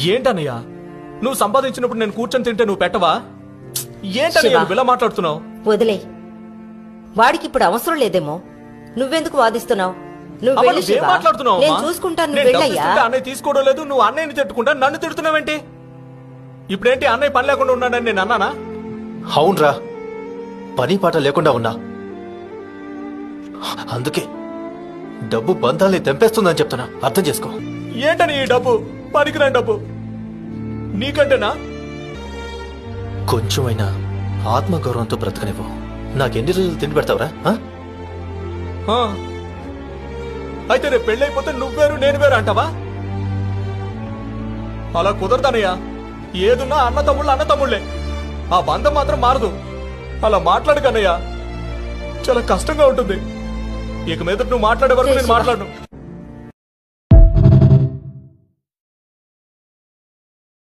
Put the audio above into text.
ఏంటన్నయ్యా నువ్వు సంపాదించినప్పుడు నేను కూర్చొని తింటే నువ్వు పెట్టవా? ఏంటన్నయ్యా నువ్వు ఇలా మాట్లాడుతున్నావు? వదిలే, వాడికి ఇప్పుడు అవసరం లేదేమో. నువ్వెందుకు వాదిస్తున్నావు? నువ్వు అమ్మా, వెళ్ళు నువ్వేం శివ. మాట్లాడుతున్నావు నేను అమ్మా? చూసుకుంటాను, నేను నువ్వు డబ్బు వెళ్ళయ్యా. ఇస్తుంటే అన్నయ్య తీసుకోవడం లేదు, నువ్వు అన్నయ్యని తిట్టుకుంటా నన్ను తిడుతున్నావేంటి? ఇప్పుడేంటి అన్నయ్య పని లేకుండా ఉన్నాడని నేను అన్నానా? అవునరా, పని పాట లేకుండా ఉన్నా. అందుకే డబ్బు బంధాల్ని తెంపేస్తుందని చెప్తున్నా, అర్థం చేసుకో. ఏంటని ఈ డబ్బు? పనికిరాని డబ్బు నీకంటేనా? కొంచెమైనా ఆత్మగౌరవంతో బ్రతకనివ్వు. నాకెన్ని రోజులు తిండి పెడతావురా? ఆ. అయితే రేపు పెళ్ళైపోతే నువ్వేరు నేను వేరు అంటావా? అలా కుదరదనయ్యా. ఏదున్నా అన్న తమ్ముళ్ళే. ఆ బంధం మాత్రం మారదు. అలా మాట్లాడకన్నయ్యా, చాలా కష్టంగా ఉంటుంది. ఇక మీద నువ్వు మాట్లాడే వరకు నేను మాట్లాడను.